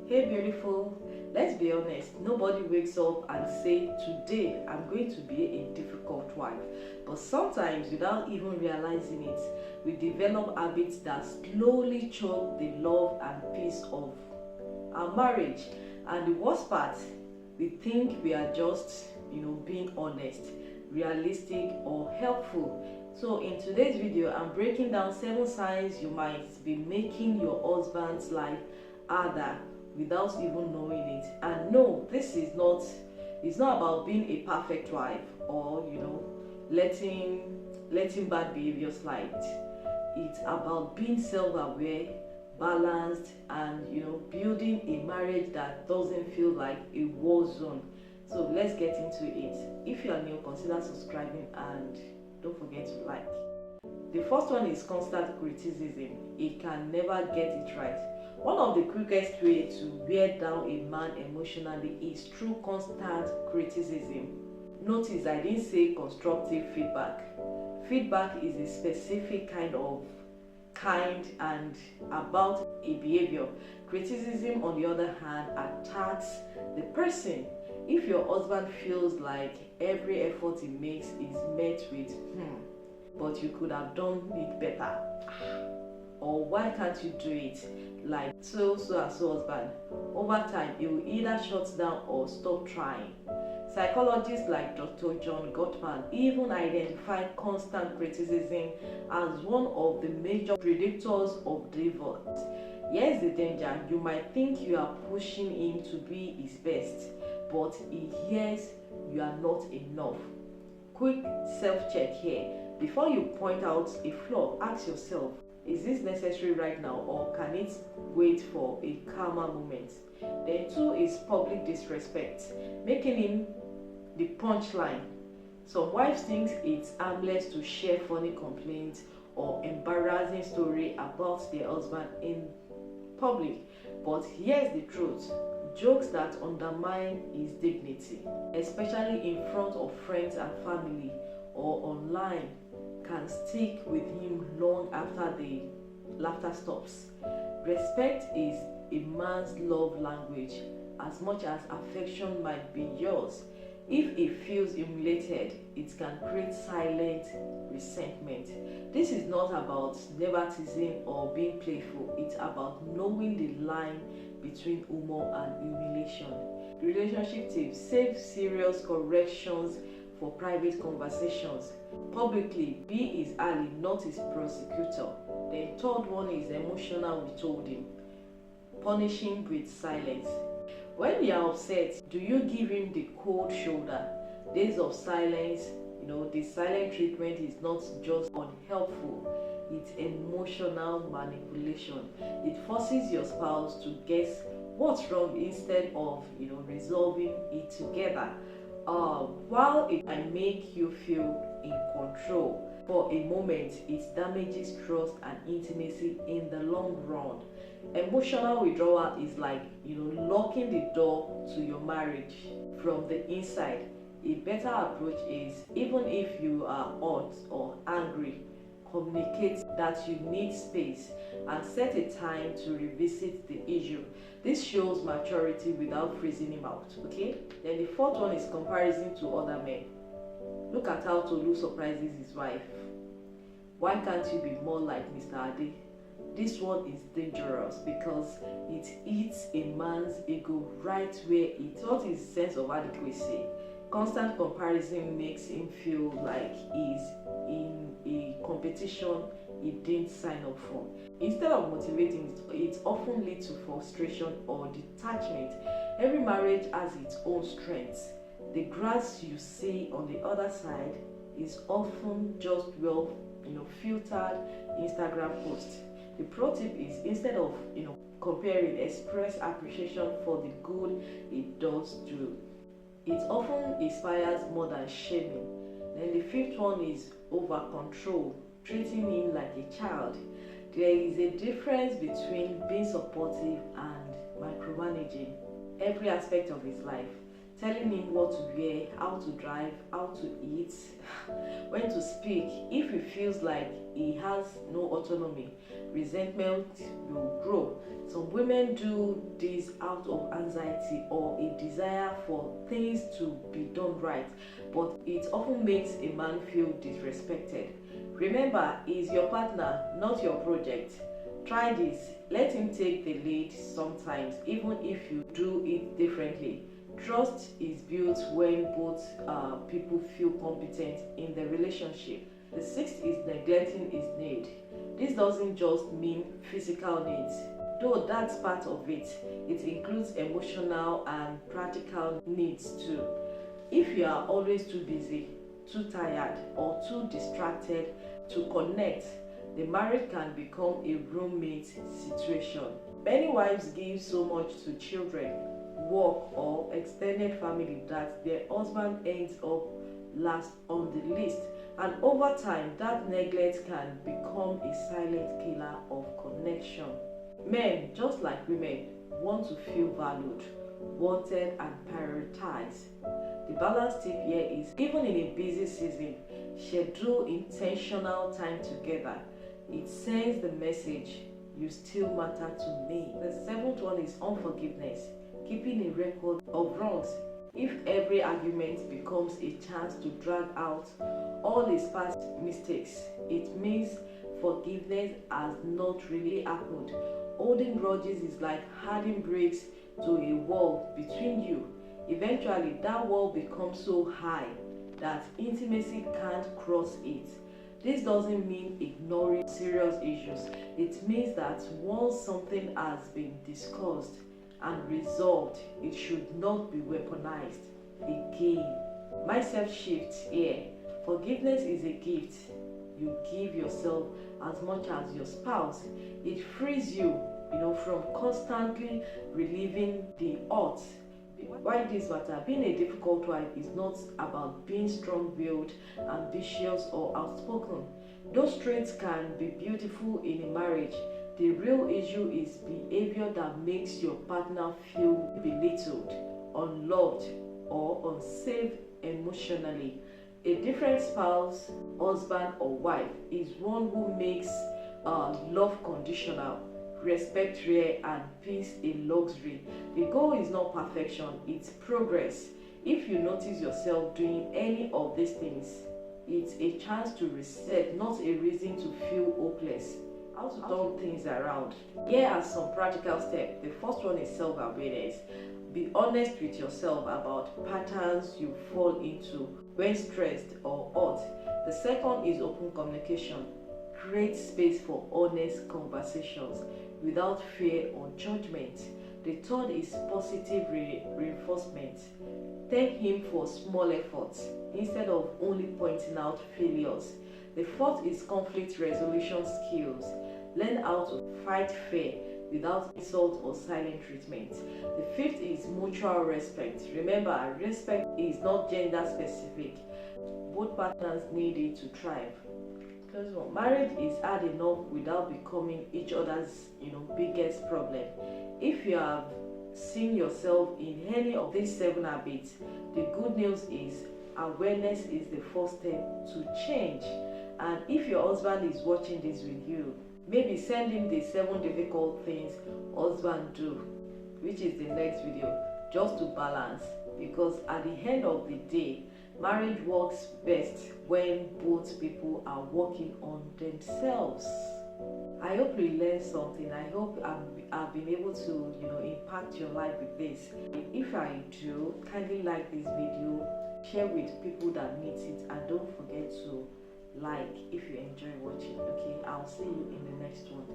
Hey beautiful, let's be honest, nobody wakes up and say today I'm going to be a difficult wife. But sometimes without even realizing it, we develop habits that slowly choke the love and peace of our marriage. And the worst part, we think we are just, being honest, realistic or helpful. So in today's video, I'm breaking down 7 signs you might be making your husband's life harder without even knowing it. And no, this is not, it's not about being a perfect wife or letting bad behavior slide. It's about being self-aware, balanced, and building a marriage that doesn't feel like a war zone. So let's get into it. If you are new, consider subscribing and don't forget to like. The first one is constant criticism. He can never get it right. One of the quickest ways to wear down a man emotionally is through constant criticism. Notice I didn't say constructive feedback. Feedback is a specific kind and about a behavior. Criticism, on the other hand, attacks the person. If your husband feels like every effort he makes is met with but you could have done it better, or why can't you do it like so and so husband, over time it will either shut down or stop trying. Psychologists like Dr. John Gottman even identify constant criticism as one of the major predictors of divorce. Here's the danger: you might think you are pushing him to be his best, but he hears you are not enough. Quick self-check here. Before you point out a flaw, ask yourself, is this necessary right now, or can it wait for a calmer moment? Then 2 is public disrespect, making him the punchline. Some wives think it's harmless to share funny complaints or embarrassing story about their husband in public. But here's the truth: jokes that undermine his dignity, especially in front of friends and family or online, can stick with him long after the laughter stops. Respect is a man's love language as much as affection might be yours. If he feels humiliated, it can create silent resentment. This is not about nepotism or being playful, it's about knowing the line between humor and humiliation. Relationship tips: save serious corrections for private conversations. Publicly, be his ally, not his prosecutor. The third one is emotional withholding, punishing with silence. When you are upset, do you give him the cold shoulder? Days of silence, the silent treatment is not just unhelpful, it's emotional manipulation. It forces your spouse to guess what's wrong instead of resolving it together. While it can make you feel in control for a moment, it damages trust and intimacy in the long run. Emotional withdrawal is like locking the door to your marriage from the inside. A better approach is, even if you are hurt or angry, communicate that you need space and set a time to revisit the issue. This shows maturity without freezing him out. Okay? Then the fourth one is comparison to other men. Look at how Tolu surprises his wife. Why can't you be more like Mr. Ade? This one is dangerous because it eats a man's ego right where it hurts his sense of adequacy. Constant comparison makes him feel like he's in a competition he didn't sign up for. Instead of motivating, it often leads to frustration or detachment. Every marriage has its own strengths. The grass you see on the other side is often just filtered Instagram post. The pro tip is, instead of comparing, express appreciation for the good it does do. It often inspires more than shaming. Then the fifth one is over control, treating him like a child. There is a difference between being supportive and micromanaging every aspect of his life. telling him what to wear, how to drive, how to eat, when to speak. If he feels like he has no autonomy, resentment will grow. Some women do this out of anxiety or a desire for things to be done right, but it often makes a man feel disrespected. Remember, he is your partner, not your project. Try this. Let him take the lead sometimes, even if you do it differently. Trust is built when both people feel competent in the relationship. The sixth is neglecting his need. This doesn't just mean physical needs, though that's part of it. It includes emotional and practical needs too. If you are always too busy, too tired, or too distracted to connect, the marriage can become a roommate situation. Many wives give so much to children, work, or extended family that their husband ends up last on the list, and over time that neglect can become a silent killer of connection. Men, just like women, want to feel valued, wanted, and prioritized. The balance tip here is, even in a busy season, schedule intentional time together. It sends the message, you still matter to me. The seventh one is unforgiveness, keeping a record of wrongs. If every argument becomes a chance to drag out all his past mistakes, it means forgiveness has not really happened. Holding grudges is like adding bricks to a wall between you. Eventually, that wall becomes so high that intimacy can't cross it. This doesn't mean ignoring serious issues. It means that once something has been discussed and resolved, it should not be weaponized again. Mindset shift here. Forgiveness is a gift you give yourself as much as your spouse. It frees you, from constantly reliving the hurt. Why this matter? Being a difficult wife is not about being strong-willed, ambitious, or outspoken. Those traits can be beautiful in a marriage. The real issue is behavior that makes your partner feel belittled, unloved, or unsafe emotionally. A different spouse, husband, or wife is one who makes love conditional, respect rare, and peace a luxury. The goal is not perfection, it's progress. If you notice yourself doing any of these things, it's a chance to reset, not a reason to feel hopeless. How to turn things around? Here are some practical steps. The first one is self-awareness. Be honest with yourself about patterns you fall into when stressed or hurt. The second is open communication. Create space for honest conversations without fear or judgment. The third is positive reinforcement. Thank him for small efforts instead of only pointing out failures. The fourth is conflict resolution skills. Learn how to fight fair without insult or silent treatment. The fifth is mutual respect. Remember, respect is not gender specific. Both partners need it to thrive. Because marriage is hard enough without becoming each other's biggest problem. If you have seen yourself in any of these 7 habits, the good news is awareness is the first step to change. And if your husband is watching this with you, maybe send him the 7 difficult things husbands do, which is the next video, just to balance. Because at the end of the day, marriage works best when both people are working on themselves. I hope you learned something. I hope I've been able to impact your life with this. If I do, kindly like this video, share with people that need it, and don't forget to like if you enjoy watching. Okay, I'll see you in the next one.